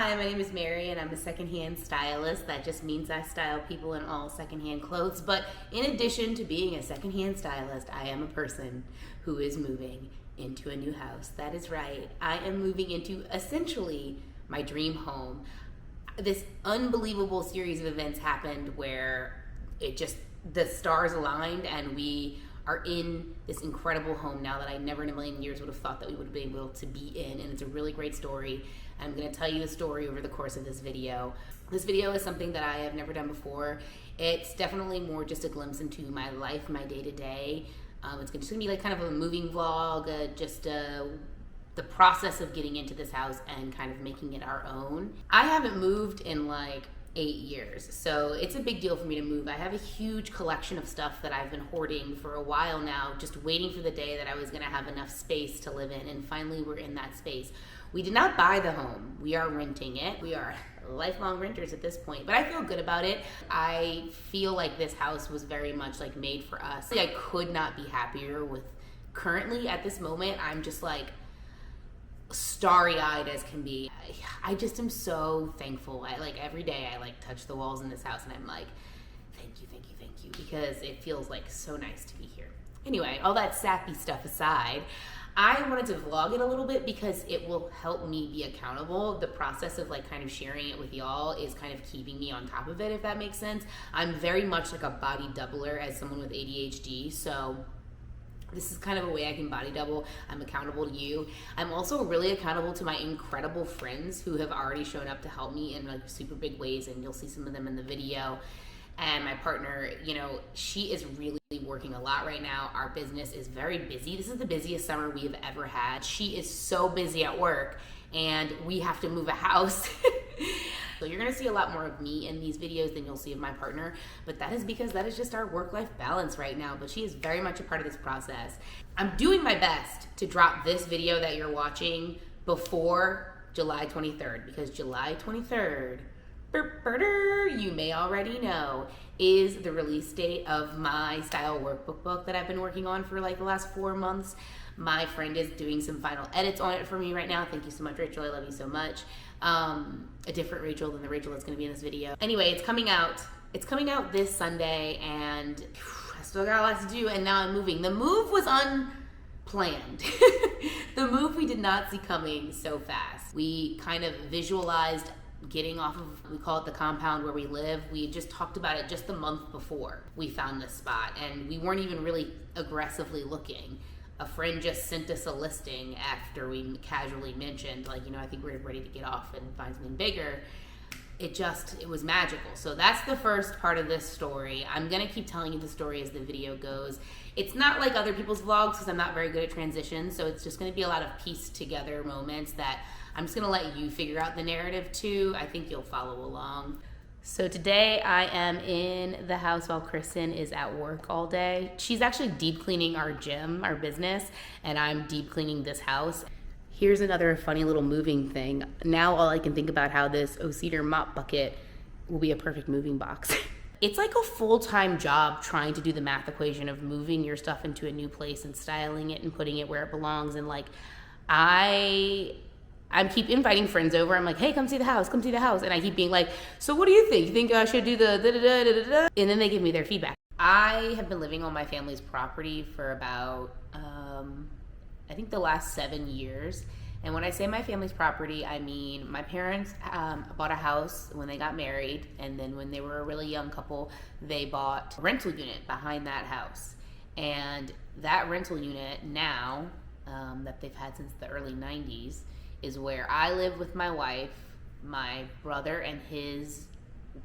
Hi, my name is Mary and I'm a secondhand stylist. That just means I style people in all secondhand clothes. But in addition to being a secondhand stylist, I am a person who is moving into a new house. That is right. I am moving into essentially my dream home. This unbelievable series of events happened where the stars aligned and we are in this incredible home now that I never in a million years would have thought that we would be able to be in, and it's a really great story. I'm going to tell you the story over the course of this video. This video is something that I have never done before. It's definitely more just a glimpse into my life, my day-to-day. It's just going to be like kind of a moving vlog, the process of getting into this house and kind of making it our own. I haven't moved in like 8 years, so it's a big deal for me to move. I have a huge collection of stuff that I've been hoarding for a while now, just waiting for the day that I was going to have enough space to live in, and finally we're in that space. We did not buy the home. We are renting it. We are lifelong renters at this point, but I feel good about it. I feel like this house was very much like made for us. I could not be happier with currently at this moment. I'm just like starry-eyed as can be. I just am so thankful. Every day I touch the walls in this house and I'm like, thank you, because it feels like so nice to be here. Anyway, all that sappy stuff aside, I wanted to vlog it a little bit because it will help me be accountable. The process of kind of sharing it with y'all is kind of keeping me on top of it, if that makes sense. I'm very much like a body doubler as someone with ADHD, so this is kind of a way I can body double. I'm accountable to you. I'm also really accountable to my incredible friends who have already shown up to help me in super big ways, and you'll see some of them in the video. And my partner, she is really working a lot right now. Our business is very busy. This is the busiest summer we have ever had. She is so busy at work, and we have to move a house. So you're gonna see a lot more of me in these videos than you'll see of my partner, but that is because that is just our work-life balance right now, but she is very much a part of this process. I'm doing my best to drop this video that you're watching before July 23rd, because July 23rd, you may already know, is the release date of my style workbook book that I've been working on for the last 4 months. My friend is doing some final edits on it for me right now. Thank you so much, Rachel. I love you so much. A different Rachel than the Rachel that's going to be in this video. Anyway, it's coming out. It's coming out this Sunday, and I still got a lot to do, and now I'm moving. The move was unplanned. The move we did not see coming so fast. We kind of visualized getting off of, we call it the compound where we live. We just talked about it just the month before we found this spot, and we weren't even really aggressively looking. A friend just sent us a listing after we casually mentioned, I think we're ready to get off and find something bigger. It was magical. So that's the first part of this story. I'm gonna keep telling you the story as the video goes. It's not like other people's vlogs because I'm not very good at transitions, so it's just gonna be a lot of pieced together moments that I'm just gonna let you figure out the narrative too. I think you'll follow along. So today I am in the house while Kristen is at work all day. She's actually deep cleaning our gym, our business, and I'm deep cleaning this house. Here's another funny little moving thing. Now all I can think about how this cedar mop bucket will be a perfect moving box. It's like a full-time job trying to do the math equation of moving your stuff into a new place and styling it and putting it where it belongs. And I keep inviting friends over. I'm like, hey, come see the house. And I keep being like, so what do you think? You think I should do the da-da-da-da-da-da? And then they give me their feedback. I have been living on my family's property for about, I think the last 7 years. And when I say my family's property, I mean my parents bought a house when they got married. And then when they were a really young couple, they bought a rental unit behind that house. And that rental unit now, that they've had since the early 90s, is where I live with my wife, my brother and his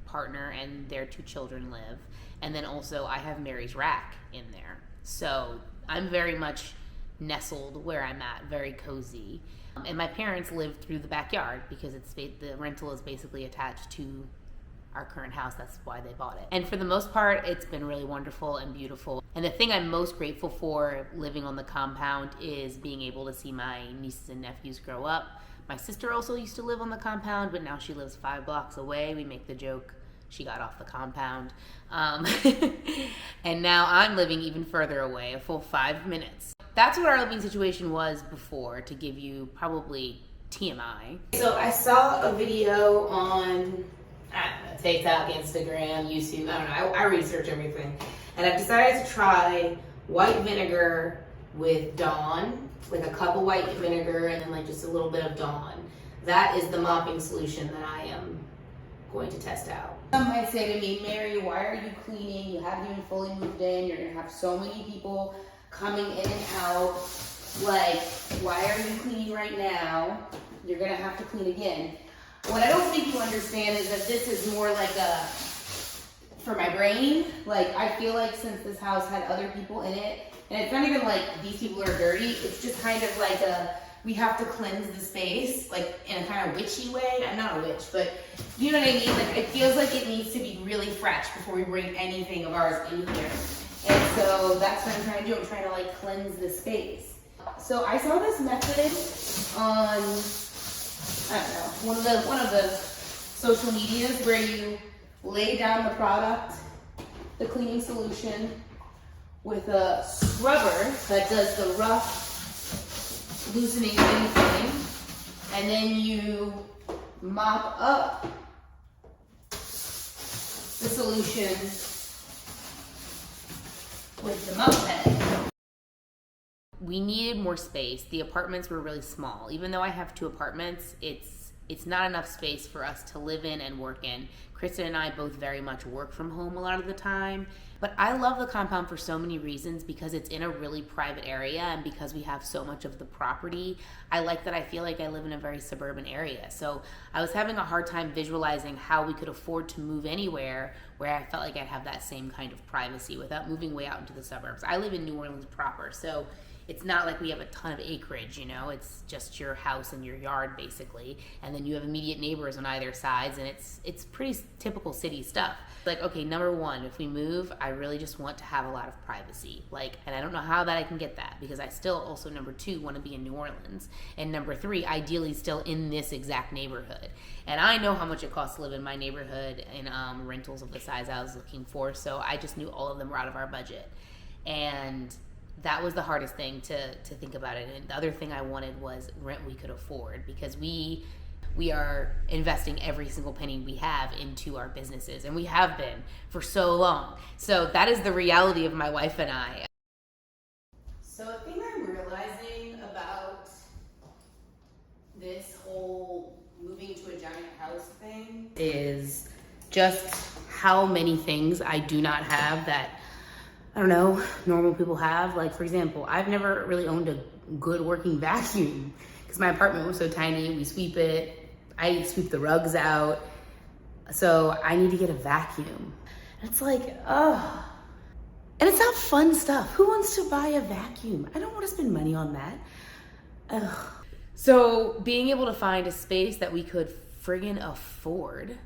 partner and their 2 children live. And then also I have Mary's rack in there. So I'm very much nestled where I'm at, very cozy. And my parents live through the backyard because the rental is basically attached to our current house. That's why they bought it. And for the most part, it's been really wonderful and beautiful. And the thing I'm most grateful for living on the compound is being able to see my nieces and nephews grow up. My sister also used to live on the compound, but now she lives 5 blocks away. We make the joke she got off the compound. And now I'm living even further away, a full 5 minutes. That's what our living situation was before, to give you probably TMI. So I saw a video on, I don't know, TikTok, Instagram, YouTube, I don't know, I research everything. And I've decided to try white vinegar with Dawn, like a cup of white vinegar and then like just a little bit of Dawn. That is the mopping solution that I am going to test out. Some might say to me, Mary, why are you cleaning? You haven't even fully moved in. You're gonna have so many people coming in and out. Like, why are you cleaning right now? You're gonna have to clean again. What I don't think you understand is that this is more like for my brain. Like, I feel like since this house had other people in it, and it's not even like these people are dirty, it's just kind of like we have to cleanse the space, like in a kind of witchy way. I'm not a witch, but you know what I mean? Like, it feels like it needs to be really fresh before we bring anything of ours in here. And so that's what I'm trying to do. I'm trying to like cleanse the space. So I saw this method on, I don't know, one of the social medias where you lay down the product, the cleaning solution, with a scrubber that does the rough loosening anything, and then you mop up the solution with the mop head. We needed more space. The apartments were really small. Even though I have 2 apartments, it's not enough space for us to live in and work in. Kristen and I both very much work from home a lot of the time. But I love the compound for so many reasons, because it's in a really private area and because we have so much of the property. I like that I feel like I live in a very suburban area. So I was having a hard time visualizing how we could afford to move anywhere where I felt like I'd have that same kind of privacy without moving way out into the suburbs. I live in New Orleans proper, so it's not like we have a ton of acreage, you know, it's just your house and your yard basically. And then you have immediate neighbors on either sides, and it's pretty typical city stuff. Like, okay, number 1, if we move, I really just want to have a lot of privacy. Like, and I don't know how that I can get that, because I still also, number 2, want to be in New Orleans. And number 3, ideally still in this exact neighborhood. And I know how much it costs to live in my neighborhood in rentals of the size I was looking for. So I just knew all of them were out of our budget. And that was the hardest thing to think about it. And the other thing I wanted was rent we could afford, because we are investing every single penny we have into our businesses, and we have been for so long. So that is the reality of my wife and I. So a thing I'm realizing about this whole moving to a giant house thing is just how many things I do not have that, I don't know, normal people have. Like, for example, I've never really owned a good working vacuum because my apartment was so tiny. We sweep it. I sweep the rugs out. So I need to get a vacuum. And it's like, oh. And it's not fun stuff. Who wants to buy a vacuum? I don't want to spend money on that. Ugh. So being able to find a space that we could friggin' afford,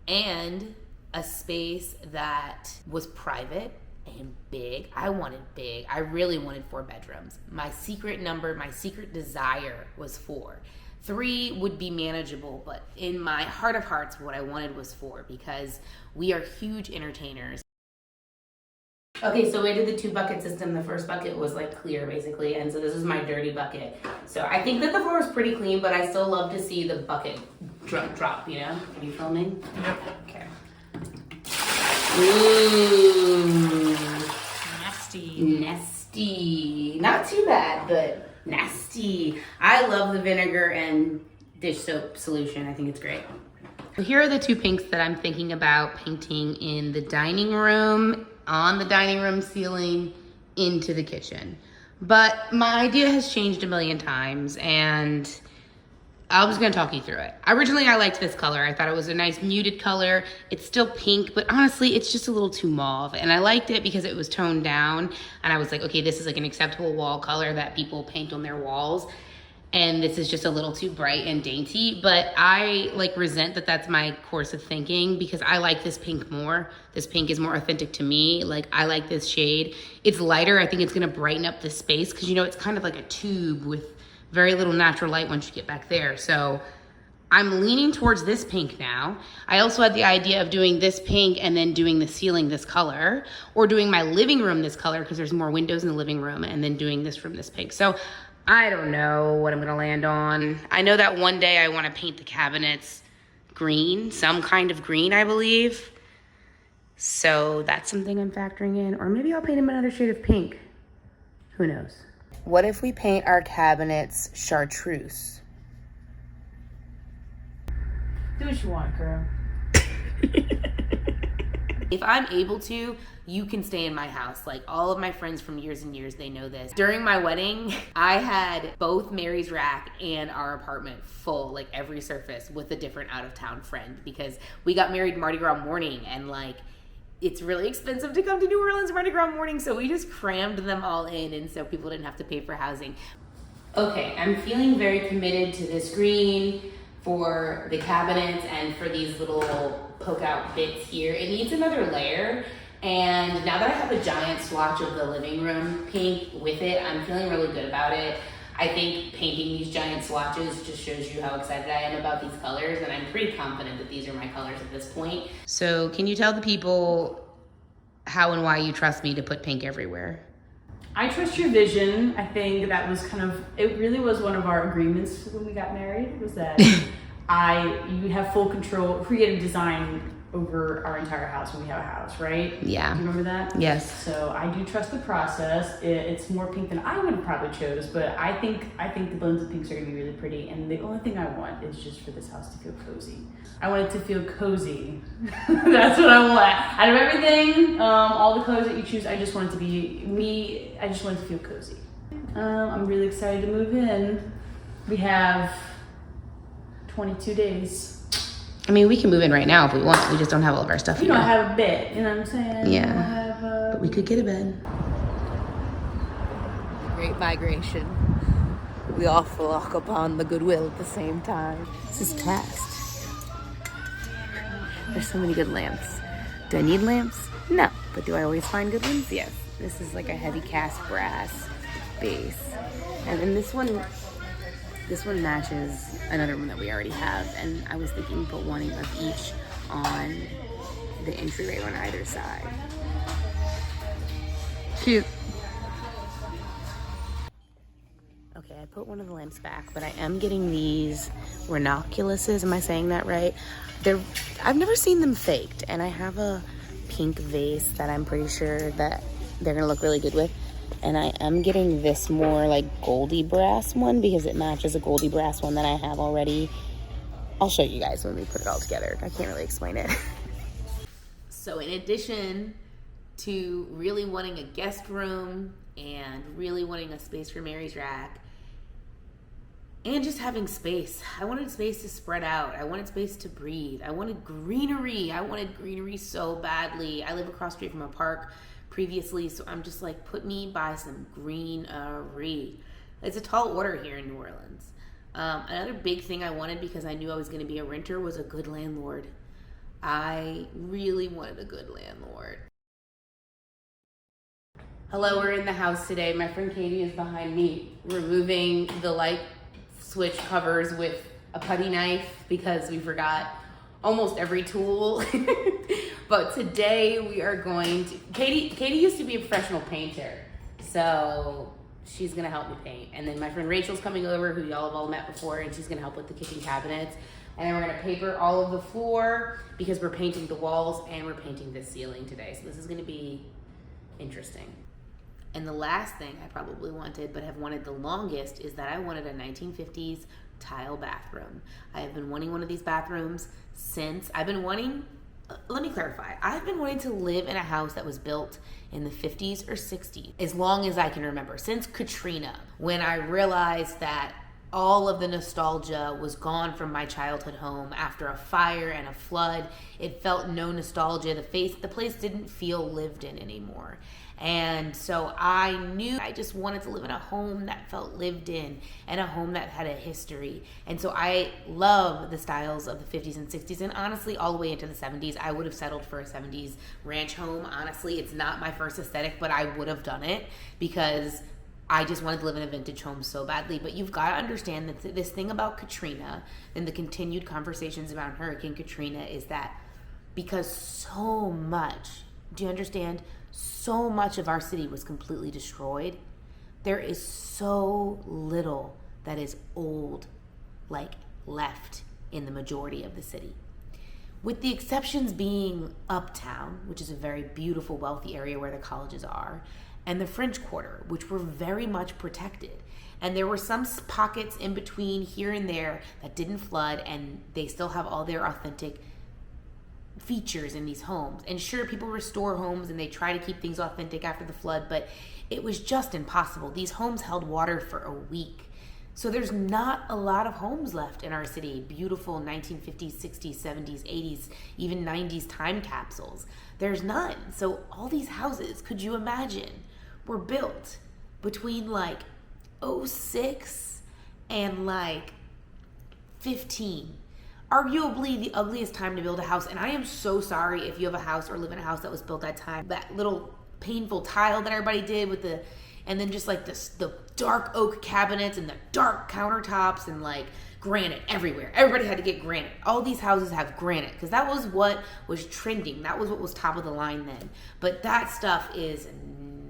and a space that was private and big. I wanted big. I really wanted 4 bedrooms. My secret number, my secret desire was 4. 3 would be manageable, but in my heart of hearts, what I wanted was 4, because we are huge entertainers. Okay, so we did the 2-bucket system. The first bucket was like clear basically, and so this is my dirty bucket. So I think that the floor is pretty clean, but I still love to see the bucket drop, you know? Are you filming? Yep. Okay. Ooh. Nasty. Not too bad, but nasty. I love the vinegar and dish soap solution. I think it's great. Here are the 2 pinks that I'm thinking about painting in the dining room, on the dining room ceiling, into the kitchen. But my idea has changed a million times, and I was gonna talk you through it. Originally, I liked this color. I thought it was a nice muted color. It's still pink, but honestly, it's just a little too mauve. And I liked it because it was toned down. And I was like, okay, this is like an acceptable wall color that people paint on their walls. And this is just a little too bright and dainty. But I like resent that that's my course of thinking, because I like this pink more. This pink is more authentic to me. Like, I like this shade. It's lighter. I think it's gonna brighten up the space, because you know, it's kind of like a tube with very little natural light once you get back there. So I'm leaning towards this pink now. I also had the idea of doing this pink and then doing the ceiling this color, or doing my living room this color because there's more windows in the living room, and then doing this room this pink. So I don't know what I'm gonna land on. I know that one day I wanna paint the cabinets green, some kind of green, I believe. So that's something I'm factoring in. Or maybe I'll paint them another shade of pink. Who knows? What if we paint our cabinets chartreuse? Do what you want, girl. If I'm able to, you can stay in my house. Like all of my friends from years and years, they know this. During my wedding, I had both Mary's rack and our apartment full, like every surface with a different out of town friend, because we got married Mardi Gras morning, and like it's really expensive to come to New Orleans Mardi Gras morning, so we just crammed them all in, and so people didn't have to pay for housing. Okay, I'm feeling very committed to this green for the cabinets and for these little poke out bits here. It needs another layer, and now that I have a giant swatch of the living room pink with it, I'm feeling really good about it. I think painting these giant swatches just shows you how excited I am about these colors, and I'm pretty confident that these are my colors at this point. So can you tell the people how and why you trust me to put pink everywhere? I trust your vision. I think that was it really was one of our agreements when we got married, was that you have full control, creative design over our entire house when we have a house, right? Yeah. Do you remember that? Yes. So I do trust the process. It's more pink than I would have probably chose, but I think the blends of pinks are gonna be really pretty, and the only thing I want is just for this house to feel cozy. I want it to feel cozy. That's what I want. Out of everything, all the colors that you choose, I just want it to be me. I just want it to feel cozy. I'm really excited to move in. We have 22 days. I mean, we can move in right now if we want. We just don't have all of our stuff here. You don't have a bed, you know what I'm saying? Yeah. But we could get a bed. Great migration. We all flock upon the goodwill at the same time. This is test. There's so many good lamps. Do I need lamps? No. But do I always find good ones? Yes. This is like a heavy cast brass base. And then this one matches another one that we already have, and I was thinking put one of each on the entryway on either side. Cute. Okay, I put one of the lamps back, but I am getting these ranoculuses. Am I saying that right? I've never seen them faked, and I have a pink vase that I'm pretty sure that they're gonna look really good with. And I am getting this more like goldy brass one because it matches a goldy brass one that I have already. I'll show you guys when we put it all together. I can't really explain it. So in addition to really wanting a guest room and really wanting a space for Mary's rack and just having space, I wanted space to spread out. I wanted space to breathe. I wanted greenery. I wanted greenery so badly. I live across the street from a park previously, so I'm just like, put me by some greenery. It's a tall order here in New Orleans. Another big thing I wanted, because I knew I was going to be a renter, was a good landlord. I really wanted a good landlord. Hello, we're in the house today. My friend Katie is behind me removing the light switch covers with a putty knife because we forgot almost every tool. But today we are going to, Katie used to be a professional painter, so she's gonna help me paint. And then my friend Rachel's coming over, who y'all have all met before, and she's gonna help with the kitchen cabinets. And then we're gonna paper all of the floor because we're painting the walls and we're painting the ceiling today. So this is gonna be interesting. And the last thing I probably wanted, but have wanted the longest, is that I wanted a 1950s tile bathroom. I have been wanting one of these bathrooms since let me clarify. I've been wanting to live in a house that was built in the 50s or 60s as long as I can remember, since Katrina, when I realized that all of the nostalgia was gone from my childhood home after a fire and a flood. It felt no nostalgia. The place didn't feel lived in anymore. And so I knew I just wanted to live in a home that felt lived in and a home that had a history. And so I love the styles of the 50s and 60s, and honestly all the way into the 70s. I would have settled for a 70s ranch home. Honestly, it's not my first aesthetic, but I would have done it because I just wanted to live in a vintage home so badly. But you've got to understand that this thing about Katrina and the continued conversations about Hurricane Katrina is that because so much, do you understand? So much of our city was completely destroyed. There is so little that is old, like, left in the majority of the city. With the exceptions being Uptown, which is a very beautiful, wealthy area where the colleges are, and the French Quarter, which were very much protected. And there were some pockets in between here and there that didn't flood, and they still have all their authentic features in these homes. And sure, people restore homes and they try to keep things authentic after the flood, but it was just impossible. These homes held water for a week. So there's not a lot of homes left in our city. Beautiful 1950s, 60s, 70s, 80s, even 90s time capsules. There's none. So all these houses, could you imagine, were built between like '06 and like 15. Arguably the ugliest time to build a house. And I am so sorry if you have a house or live in a house that was built that time. That little painful tile that everybody did with the, and then just like this, the dark oak cabinets and the dark countertops and like granite everywhere. Everybody had to get granite. All these houses have granite because that was what was trending. That was what was top of the line then. But that stuff is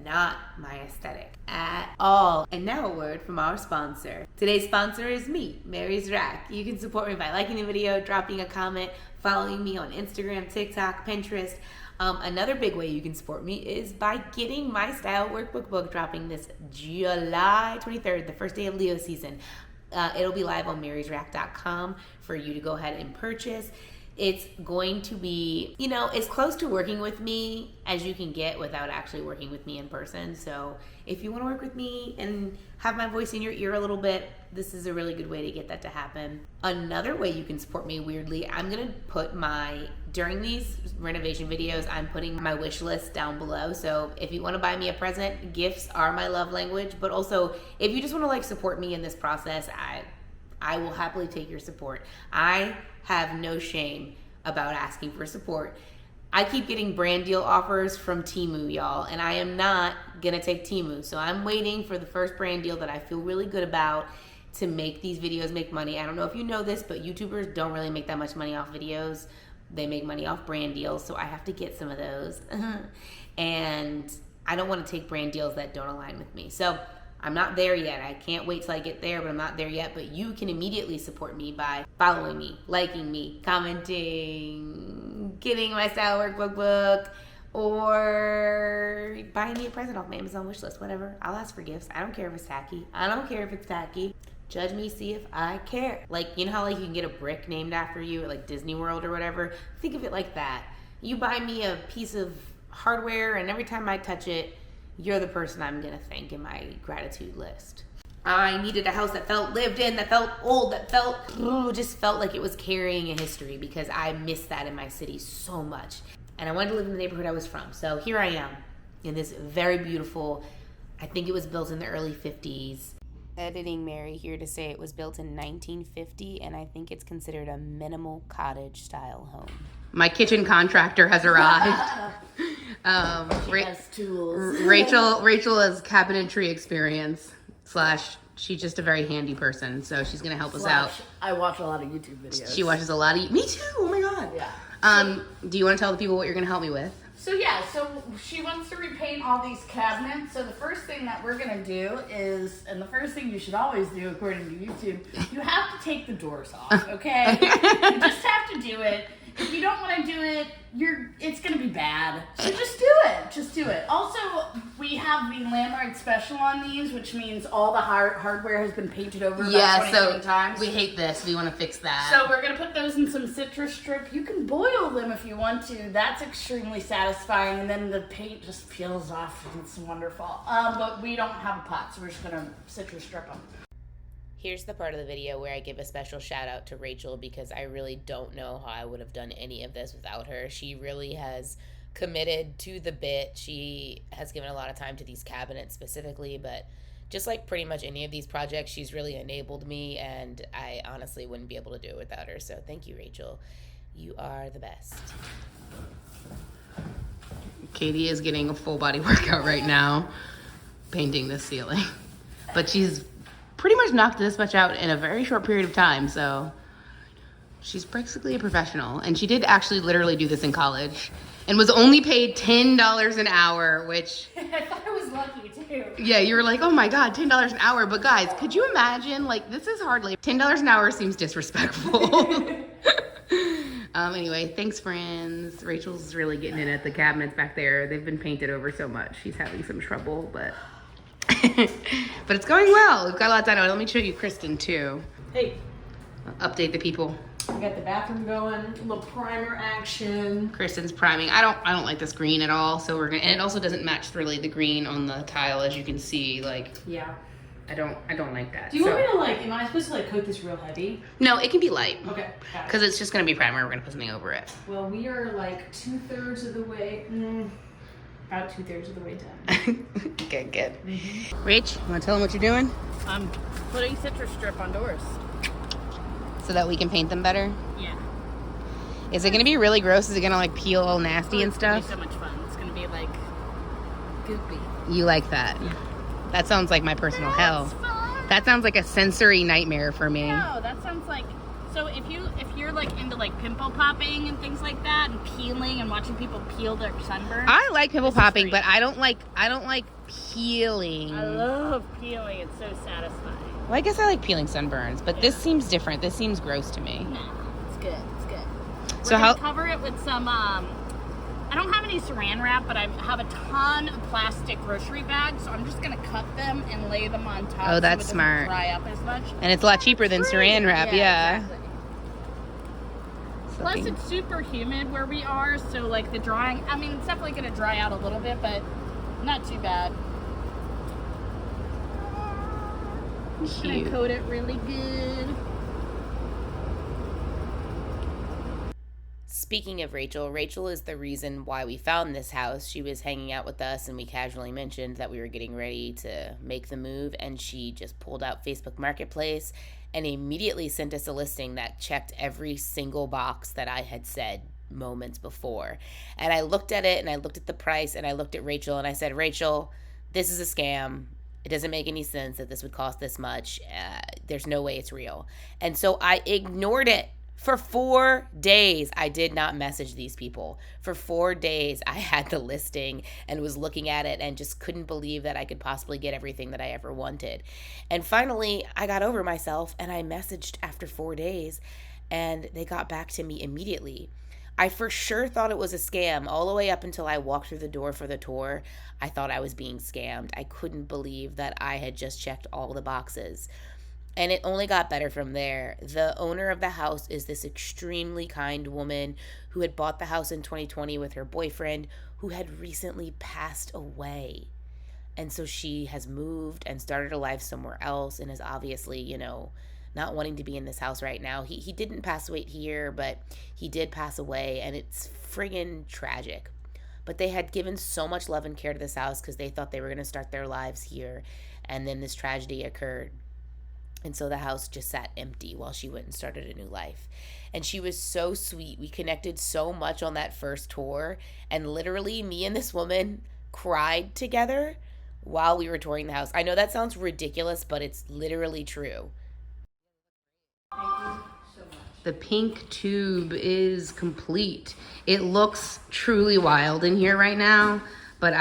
not my aesthetic at all. And now a word from our sponsor. Today's sponsor is me, Mary's Rack. You can support me by liking the video, dropping a comment, following me on Instagram, TikTok, Pinterest. Another big way you can support me is by getting my style workbook book dropping this July 23rd, the first day of Leo season. It'll be live on marysrack.com for you to go ahead and purchase. It's going to be, you know, as close to working with me as you can get without actually working with me in person. So if you want to work with me and have my voice in your ear a little bit, this is a really good way to get that to happen. Another way you can support me, weirdly, I'm going to put during these renovation videos, I'm putting my wish list down below. So if you want to buy me a present, gifts are my love language. But also, if you just want to like support me in this process, I will happily take your support. I have no shame about asking for support. I keep getting brand deal offers from Temu, y'all, and I am not gonna take Temu. So I'm waiting for the first brand deal that I feel really good about to make these videos make money. I don't know if you know this, but YouTubers don't really make that much money off videos. They make money off brand deals, so I have to get some of those. And I don't want to take brand deals that don't align with me. So I'm not there yet. I can't wait till I get there, but I'm not there yet. But you can immediately support me by following me, liking me, commenting, getting my style workbook book, or buying me a present off my Amazon wish list, whatever. I'll ask for gifts. I don't care if it's tacky. I don't care if it's tacky. Judge me, see if I care. Like, you know how like you can get a brick named after you at like Disney World or whatever? Think of it like that. You buy me a piece of hardware and every time I touch it, you're the person I'm gonna thank in my gratitude list. I needed a house that felt lived in, that felt old, that just felt like it was carrying a history because I miss that in my city so much. And I wanted to live in the neighborhood I was from. So here I am in this very beautiful, I think it was built in the early 50s. Editing Mary here to say it was built in 1950 and I think it's considered a minimal cottage style home. My kitchen contractor has arrived. She has tools. Rachel has cabinetry experience / she's just a very handy person, so she's gonna help us out. I watch a lot of YouTube videos. She watches a lot of. Me too. Oh my god. Yeah. Do you want to tell the people what you're gonna help me with? So she wants to repaint all these cabinets. So the first thing that we're gonna do is, and the first thing you should always do according to YouTube, you have to take the doors off, okay? You just have to do it. If you don't want to do it, it's going to be bad. So just do it. Just do it. Also, we have the landmark special on these, which means all the hardware has been painted over about 27 times. We hate this. We want to fix that. So we're going to put those in some citrus strip. You can boil them if you want to. That's extremely satisfying. And then the paint just peels off and it's wonderful. But we don't have a pot, so we're just going to citrus strip them. Here's the part of the video where I give a special shout out to Rachel because I really don't know how I would have done any of this without her. She really has committed to the bit. She has given a lot of time to these cabinets specifically, but just like pretty much any of these projects, she's really enabled me and I honestly wouldn't be able to do it without her. So thank you, Rachel. You are the best. Katie is getting a full body workout right now, painting the ceiling. But she's pretty much knocked this much out in a very short period of time, so she's basically a professional. And she did actually literally do this in college. and was only paid $10 an hour, which... I thought I was lucky too. Yeah, you were like, oh my God, $10 an hour. But guys, could you imagine? Like, this is hard labor. $10 an hour seems disrespectful. Anyway, thanks, friends. Rachel's really getting in at the cabinets back there. They've been painted over so much. She's having some trouble, but but it's going well. We've got a lot done. Let me show you Kristen too. Hey, Update the people. we got the bathroom going, a little primer action. Kristen's priming. I don't like this green at all. So we're gonna, and it also doesn't match really the green on the tile, as you can see. Like, Yeah. I don't like that. Do you want me to like, am I supposed to like coat this real heavy? No, it can be light. Okay, got it. Because it's just gonna be primer. We're gonna put something over it. Well, we are like 2/3 of the way, about 2/3 of the way done. Okay, good. Rach, you wanna tell them what you're doing? I'm putting citrus strip on doors. So that we can paint them better? Yeah. Is it gonna be really gross? Is it gonna like peel all nasty and It's gonna be stuff? so much fun. It's gonna be like goopy. You like that? That sounds like my personal hell. It's fun. That sounds like a sensory nightmare for me. No, that sounds like, so if you're like into like pimple popping and things like that and peeling and watching people peel their sunburn. I like pimple This is popping, great. but I don't like peeling. I love peeling. It's so satisfying. Well, I guess I like peeling sunburns, but this seems different. This seems gross to me. No, it's good. It's good. So We're how? gonna cover it with some I don't have any saran wrap, but I have a ton of plastic grocery bags, so I'm just gonna cut them and lay them on top. Oh, that's so it doesn't smart. Dry up as much. And it's a lot cheaper than saran wrap. Yeah. Exactly. Plus, it's super humid where we are, so like the drying. I mean, it's definitely gonna dry out a little bit, but not too bad. Just gonna Cute. coat it really good. Speaking of Rachel, Rachel is the reason why we found this house. She was hanging out with us and we casually mentioned that we were getting ready to make the move, and she just pulled out Facebook Marketplace and immediately sent us a listing that checked every single box that I had said moments before. And I looked at it and I looked at the price and I looked at Rachel and I said, Rachel, this is a scam. It doesn't make any sense that this would cost this much. There's no way it's real. And so I ignored it. For 4 days, I did not message these people. For 4 days, I had the listing and was looking at it and just couldn't believe that I could possibly get everything that I ever wanted. And finally, I got over myself and I messaged after 4 days and they got back to me immediately. I for sure thought it was a scam all the way up until I walked through the door for the tour. I thought I was being scammed. I couldn't believe that I had just checked all the boxes. And it only got better from there. The owner of the house is this extremely kind woman who had bought the house in 2020 with her boyfriend, who had recently passed away. And so she has moved and started a life somewhere else and is obviously, not wanting to be in this house right now. He didn't pass away here, but he did pass away, and it's friggin' tragic. But they had given so much love and care to this house because they thought they were going to start their lives here. And then this tragedy occurred. And so the house just sat empty while she went and started a new life. And she was so sweet. We connected so much on that first tour. And literally, me and this woman cried together while we were touring the house. I know that sounds ridiculous, but it's literally true. The pink tube is complete. It looks truly wild in here right now, but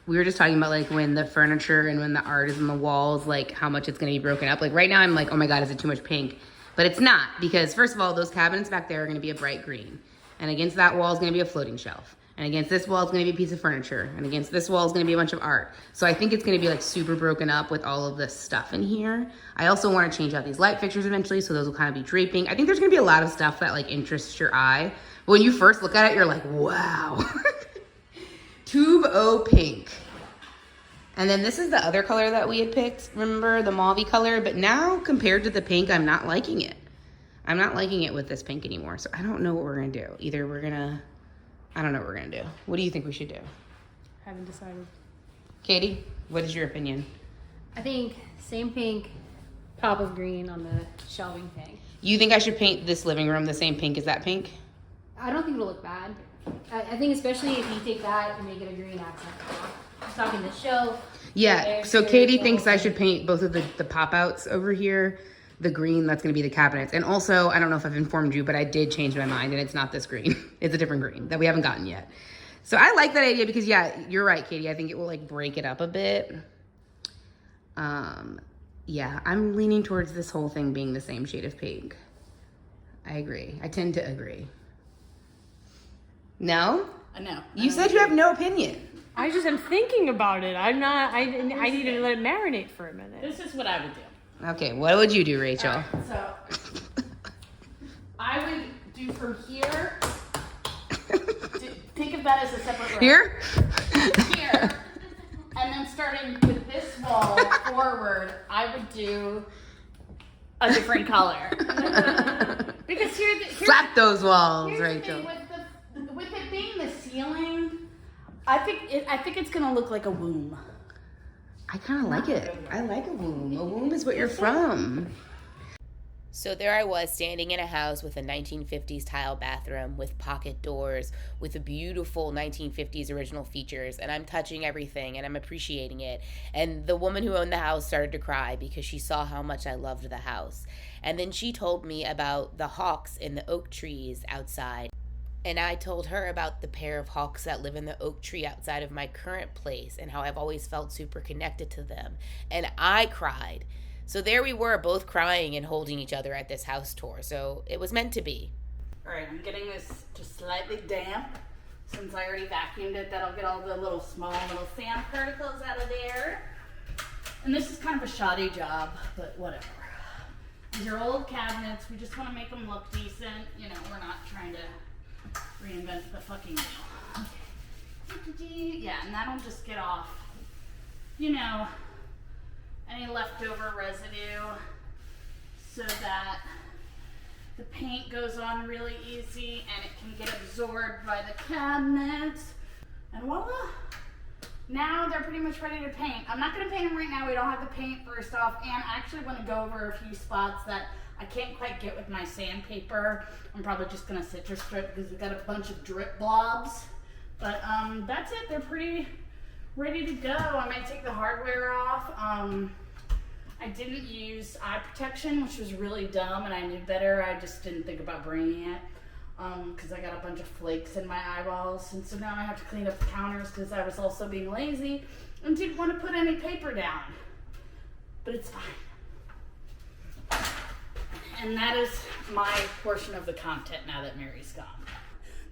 we were just talking about like when the furniture and when the art is on the walls, like how much it's gonna be broken up. Like right now I'm like, oh my God, is it too much pink? But it's not, because first of all, those cabinets back there are gonna be a bright green. And against that wall is gonna be a floating shelf. And against this wall is gonna be a piece of furniture. And against this wall is gonna be a bunch of art. So I think it's gonna be like super broken up with all of this stuff in here. I also wanna change out these light fixtures eventually, so those will kind of be draping. I think there's gonna be a lot of stuff that like interests your eye. But when you first look at it, you're like, wow. Tube O pink. And then this is the other color that we had picked, remember, the mauve color, but now compared to the pink, I'm not liking it. I'm not liking it with this pink anymore, so I don't know what we're gonna do. I don't know what we're gonna do. What do you think we should do? Haven't decided. Katie, what is your opinion? I think same pink, pop of green on the shelving thing. You think I should paint this living room the same pink as that pink? I don't think it'll look bad. I think especially if you take that and make it a green accent. Just talking the shelf. Yeah, so Katie thinks I should paint both of the pop-outs over here the green that's going to be the cabinets. And also, I don't know if I've informed you, but I did change my mind and it's not this green. It's a different green that we haven't gotten yet. So I like that idea because, yeah, you're right, Katie. I think it will like break it up a bit. Yeah, I'm leaning towards this whole thing being the same shade of pink. I agree. I tend to agree. No? No. You said you have no opinion. I just am thinking about it. I need to let it marinate for a minute. This is what I would do. Okay, what would you do, Rachel? So I would do from here. Think of that as a separate row. Here? Here. And then starting with this wall forward, I would do a different color. Because here's Slap those walls, the Rachel. thing with it being the ceiling, I think it's gonna look like a womb. I kind of like it. I like a womb. A womb is what you're from. So there I was standing in a house with a 1950s tile bathroom with pocket doors with a beautiful 1950s original features, and I'm touching everything and I'm appreciating it. And the woman who owned the house started to cry because she saw how much I loved the house. And then she told me about the hawks in the oak trees outside. And I told her about the pair of hawks that live in the oak tree outside of my current place and how I've always felt super connected to them. And I cried. So there we were, both crying and holding each other at this house tour. So it was meant to be. All right, I'm getting this just slightly damp. Since I already vacuumed it, that'll get all the small little sand particles out of there. And this is kind of a shoddy job, but whatever. These are old cabinets. We just want to make them look decent. You know, we're not trying to reinvent the fucking wheel. Okay. Yeah, and that'll just get off, you know, any leftover residue so that the paint goes on really easy and it can get absorbed by the cabinets. And voila! Now they're pretty much ready to paint. I'm not going to paint them right now. We don't have the paint first off, and I actually want to go over a few spots that I can't quite get with my sandpaper. I'm probably just going to citrus strip because we've got a bunch of drip blobs. But that's it. They're pretty ready to go. I might take the hardware off. I didn't use eye protection, which was really dumb, and I knew better. I just didn't think about bringing it because I got a bunch of flakes in my eyeballs. And so now I have to clean up the counters because I was also being lazy and didn't want to put any paper down. But it's fine. And that is my portion of the content now that Mary's gone.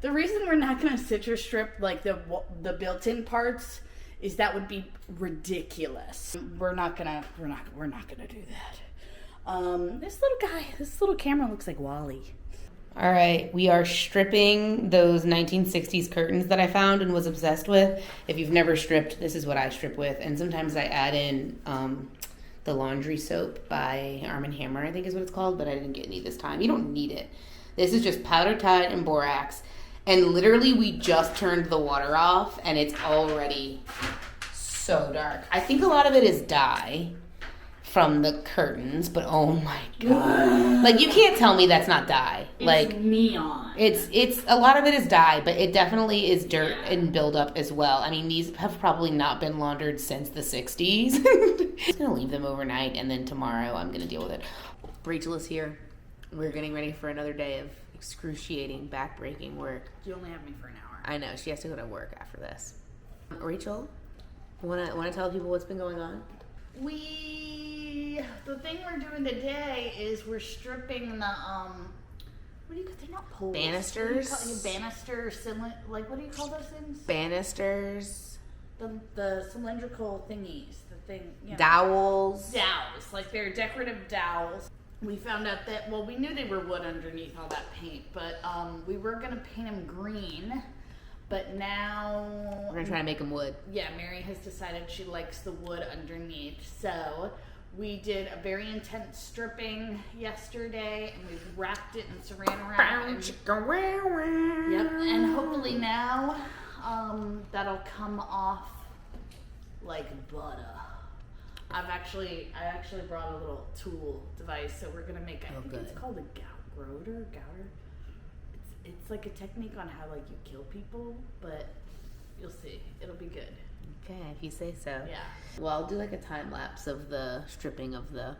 The reason we're not going to citrus strip like the built-in parts is that would be ridiculous. We're not gonna do that. This little camera looks like Wall-E. All right, we are stripping those 1960s curtains that I found and was obsessed with. If you've never stripped, this is what I strip with. And sometimes I add in the laundry soap by Arm & Hammer, I think is what it's called, but I didn't get any this time. You don't need it. This is just powder tide and borax. And literally we just turned the water off and it's already so dark. I think a lot of it is dye from the curtains, but oh my god. Like you can't tell me that's not dye. It's like neon. It's a lot of it is dye, but it definitely is dirt and buildup as well. I mean, these have probably not been laundered since the 60s. I'm just gonna leave them overnight and then tomorrow I'm gonna deal with it. Rachel is here. We're getting ready for another day of excruciating, back-breaking work. You only have me for an hour. I know, she has to go to work after this. Rachel, wanna tell people what's been going on? The thing we're doing today is we're stripping the what do you call? They're not poles. Banisters. Banisters, like what do you call those things? Banisters. The cylindrical thingies. The thing. You know. Dowels. Dowels, like they're decorative dowels. We found out that we knew they were wood underneath all that paint, but we were gonna paint them green. But now We're gonna try to make them wood. Yeah, Mary has decided she likes the wood underneath. So we did a very intense stripping yesterday, and we've wrapped it in saran wrap. Yep, and hopefully now that'll come off like butter. I actually brought a little tool device, so we're gonna make. I think it's called a gouter. It's like a technique on how like you kill people, but you'll see. It'll be good. Okay, if you say so. Yeah. Well, I'll do like a time lapse of the stripping of the.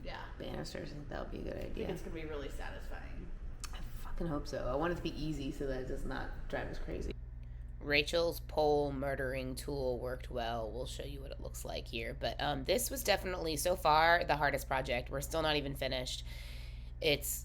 Yeah. banisters. I think that would be a good I think idea. it's gonna be really satisfying. I fucking hope so. I want it to be easy so that it does not drive us crazy. Rachel's pole murdering tool worked well. We'll show you what it looks like here. But this was definitely, so far, the hardest project. We're still not even finished. It's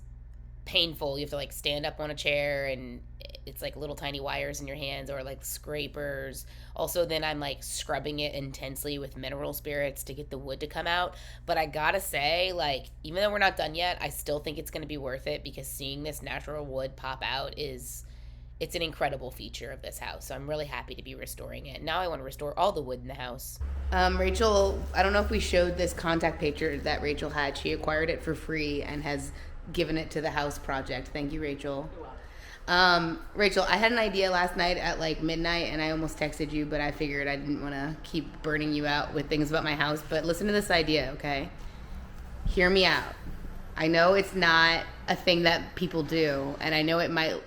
painful. You have to like stand up on a chair and it's like little tiny wires in your hands or like scrapers. Also, then I'm like scrubbing it intensely with mineral spirits to get the wood to come out. But I gotta say, like, even though we're not done yet, I still think it's gonna be worth it because seeing this natural wood pop out it's an incredible feature of this house. So I'm really happy to be restoring it. Now I want to restore all the wood in the house. Rachel, I don't know if we showed this contact picture that Rachel had. She acquired it for free and has given it to the house project. Thank you, Rachel. Rachel, I had an idea last night at like midnight and I almost texted you, but I figured I didn't want to keep burning you out with things about my house. But listen to this idea, okay? Hear me out. I know it's not a thing that people do, and I know it might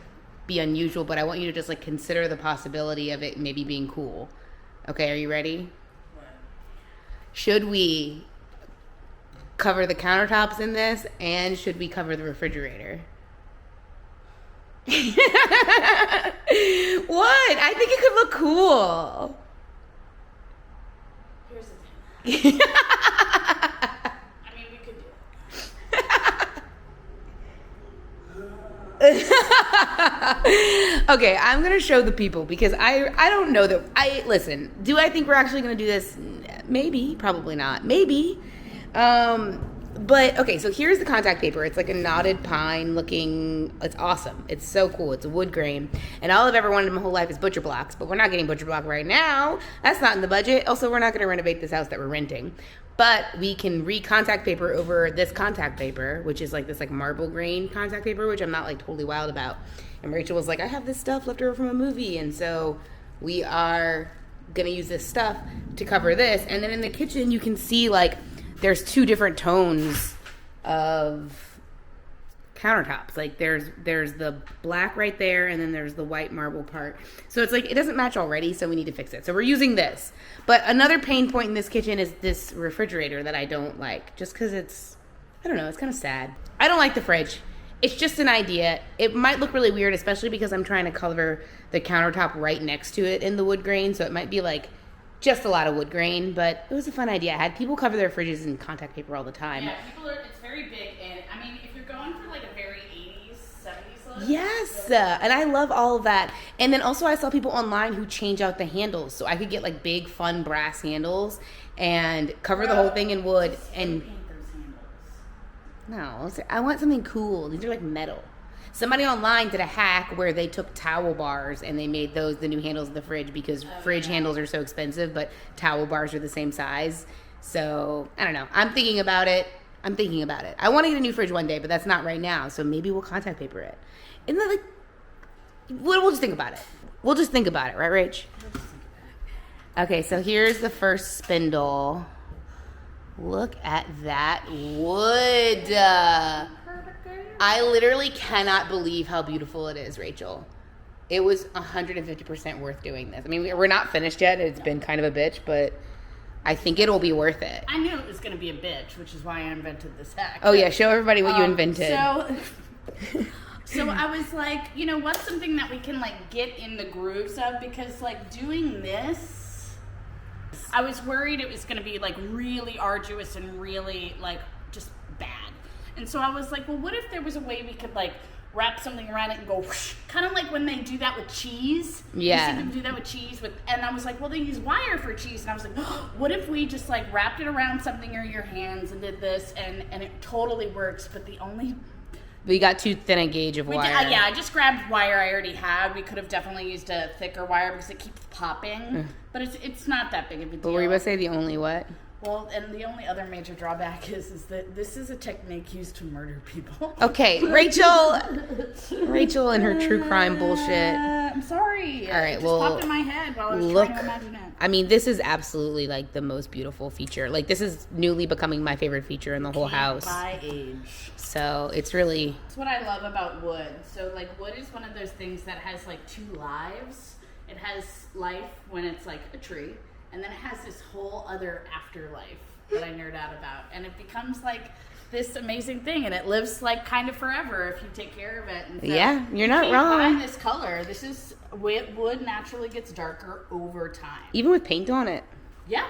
be unusual, but I want you to just like consider the possibility of it maybe being cool. Okay, are you ready? Should we cover the countertops in this, and should we cover the refrigerator? What? I think it could look cool. Here's the thing. I mean, we could do it. Okay, I'm gonna show the people because I don't know that listen, do I think we're actually gonna do this? Maybe, probably not. Maybe. But okay, so here's the contact paper. It's like a knotted pine looking, it's awesome. It's so cool. It's a wood grain. And all I've ever wanted in my whole life is butcher blocks, but we're not getting butcher block right now. That's not in the budget. Also, we're not gonna renovate this house that we're renting. But we can re-contact paper over this contact paper, which is like this like marble grain contact paper, which I'm not like totally wild about. And Rachel was like, I have this stuff left over from a movie. And so we are gonna use this stuff to cover this. And then in the kitchen, you can see like there's two different tones of countertops. Like there's the black right there, and then there's the white marble part. So it's like it doesn't match already, so we need to fix it. So we're using this. But another pain point in this kitchen is this refrigerator that I don't like, just because it's, I don't know, it's kind of sad. I don't like the fridge. It's just an idea. It might look really weird, especially because I'm trying to cover the countertop right next to it in the wood grain, so it might be like just a lot of wood grain, but it was a fun idea. I had people cover their fridges in contact paper all the time. Yeah, it's very big, and I mean, if you're going for like a very 80s, 70s look. Yes, and I love all of that. And then also I saw people online who change out the handles, so I could get like big, fun brass handles and cover the whole thing in wood. And paint those handles. no, I want something cool. These are like metal. Somebody online did a hack where they took towel bars and they made those the new handles of the fridge because fridge handles are so expensive, but towel bars are the same size. So, I don't know. I'm thinking about it. I want to get a new fridge one day, but that's not right now. So maybe we'll contact paper it. And then, like, we'll just think about it. We'll just think about it, right, Rach? Okay, so here's the first spindle. Look at that wood. I literally cannot believe how beautiful it is, Rachel. It was 150% worth doing this. I mean, we're not finished yet. It's been kind of a bitch, but I think it'll be worth it. I knew it was going to be a bitch, which is why I invented this hack. Oh, yeah. Show everybody what you invented. So I was like, you know, what's something that we can, like, get in the grooves of? Because, like, doing this, I was worried it was going to be, like, really arduous and really, like, just bad. And so I was like, well, what if there was a way we could, like, wrap something around it and go whoosh, kind of like when they do that with cheese. Yeah. You see them do that with cheese and I was like, well, they use wire for cheese. And I was like, oh, what if we just like wrapped it around something or your hands and did this and it totally works. But the only... We got too thin a gauge of wire. Yeah, I just grabbed wire I already had. We could have definitely used a thicker wire because it keeps popping. But it's not that big of a deal. But were you about to say the only what? Well, and the only other major drawback is that this is a technique used to murder people. Okay, Rachel and her true crime bullshit. I'm sorry. All right, it just well, popped in my head while I was trying to imagine it. I mean, this is absolutely like the most beautiful feature. Like, this is newly becoming my favorite feature in the whole house. By age. So it's really... That's what I love about wood. So, like, wood is one of those things that has, like, two lives. It has life when it's, like, a tree. And then it has this whole other afterlife that I nerd out about. And it becomes, like, this amazing thing, and it lives like kind of forever if you take care of it. And so Yeah, you're not you wrong. can't find this color. This is wood naturally gets darker over time. Even with paint on it. Yeah.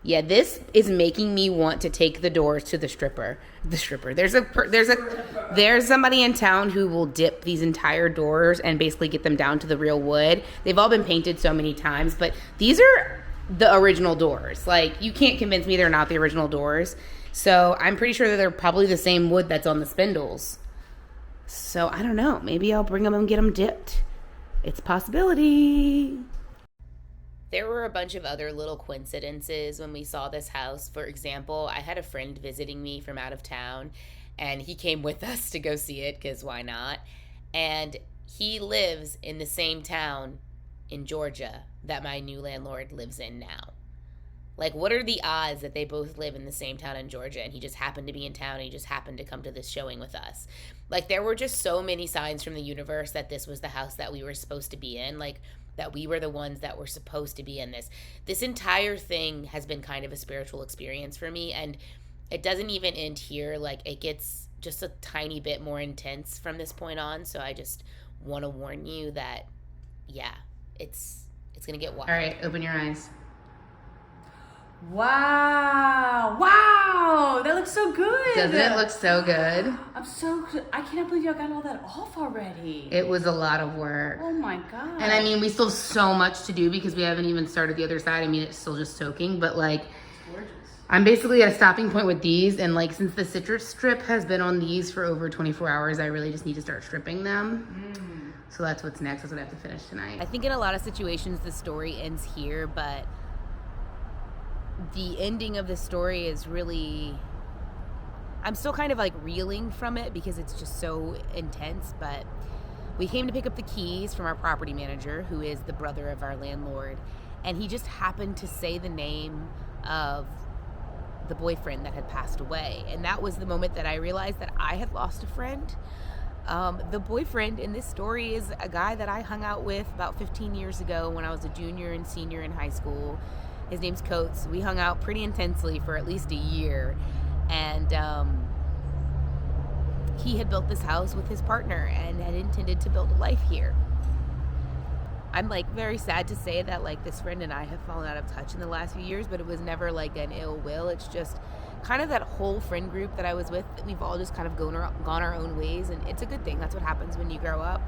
Yeah, this is making me want to take the doors to the stripper. The stripper. There's somebody in town who will dip these entire doors and basically get them down to the real wood. They've all been painted so many times, but these are the original doors. Like, you can't convince me they're not the original doors. So I'm pretty sure that they're probably the same wood that's on the spindles. So I don't know. Maybe I'll bring them and get them dipped. It's a possibility. There were a bunch of other little coincidences when we saw this house. For example, I had a friend visiting me from out of town, and he came with us to go see it, because why not? And he lives in the same town in Georgia that my new landlord lives in now. Like, what are the odds that they both live in the same town in Georgia, and he just happened to be in town, and he just happened to come to this showing with us? Like, there were just so many signs from the universe that this was the house that we were supposed to be in, like, that we were the ones that were supposed to be in this. This entire thing has been kind of a spiritual experience for me, and it doesn't even end here. Like, it gets just a tiny bit more intense from this point on, so I just want to warn you that, yeah, it's going to get wild. All right, open your eyes. Wow, that looks so good. Doesn't it look so good? I cannot believe y'all got all that off already. It was a lot of work. Oh my God. And I mean, we still have so much to do because we haven't even started the other side. I mean, it's still just soaking, but like, Gorgeous. I'm basically at a stopping point with these. And like, since the citrus strip has been on these for over 24 hours, I really just need to start stripping them. So that's what's next. That's what I have to finish tonight. I think in a lot of situations, the story ends here, but the ending of the story is really, I'm still kind of like reeling from it because it's just so intense. But we came to pick up the keys from our property manager, who is the brother of our landlord, and he just happened to say the name of the boyfriend that had passed away. And that was the moment that I realized that I had lost a friend. The boyfriend in this story is a guy that I hung out with about 15 years ago when I was a junior and senior in high school. His name's Coates. We hung out pretty intensely for at least a year. And he had built this house with his partner and had intended to build a life here. I'm like very sad to say that like this friend and I have fallen out of touch in the last few years, but it was never like an ill will. It's just kind of that whole friend group that I was with. We've all just kind of gone our own ways, and it's a good thing. That's what happens when you grow up.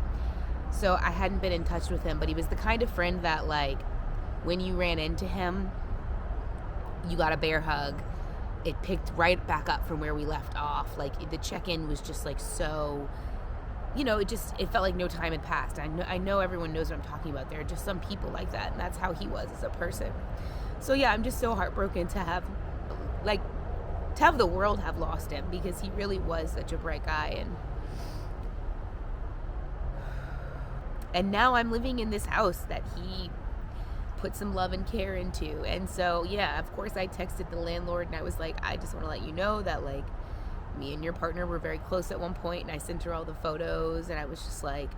So I hadn't been in touch with him, but he was the kind of friend that like, when you ran into him, you got a bear hug. It picked right back up from where we left off. Like, the check-in was just like so, you know, it felt like no time had passed. I know everyone knows what I'm talking about. There are just some people like that, and that's how he was as a person. So yeah, I'm just so heartbroken to have the world have lost him, because he really was such a bright guy. And now I'm living in this house that he put some love and care into. And so yeah, of course I texted the landlord and I was like, I just want to let you know that like me and your partner were very close at one point, and I sent her all the photos, and I was just like,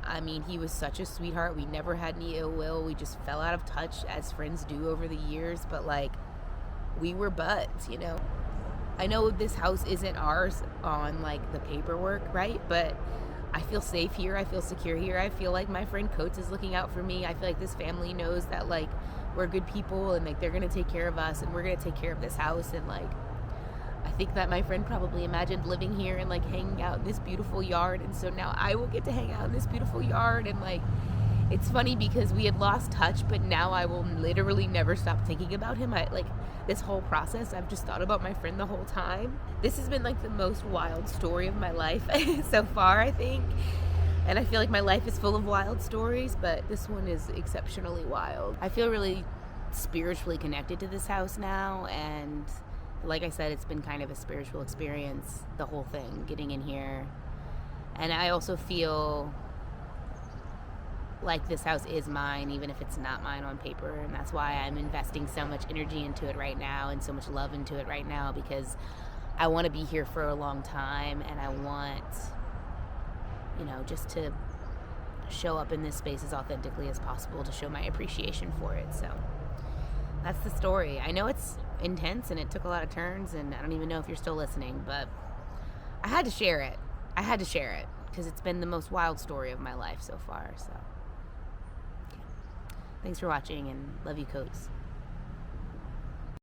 I mean, he was such a sweetheart. We never had any ill will. We just fell out of touch as friends do over the years, but like, we were buds, you know. I know this house isn't ours on like the paperwork, right? But I feel safe here. I feel secure here. I feel like my friend Coates is looking out for me. I feel like this family knows that like we're good people, and like they're gonna take care of us, and we're gonna take care of this house. And like, I think that my friend probably imagined living here and like hanging out in this beautiful yard, and so now I will get to hang out in this beautiful yard. And like, it's funny because we had lost touch, but now I will literally never stop thinking about him. This whole process, I've just thought about my friend the whole time. This has been like the most wild story of my life so far, I think. And I feel like my life is full of wild stories, but this one is exceptionally wild. I feel really spiritually connected to this house now, and like I said, it's been kind of a spiritual experience, the whole thing, getting in here. And I also feel like this house is mine, even if it's not mine on paper. And that's why I'm investing so much energy into it right now and so much love into it right now, because I want to be here for a long time, and I want, you know, just to show up in this space as authentically as possible to show my appreciation for it. So that's the story. I know it's intense and it took a lot of turns, and I don't even know if you're still listening, but I had to share it. Because it's been the most wild story of my life so far. So, thanks for watching, and love you, Coats.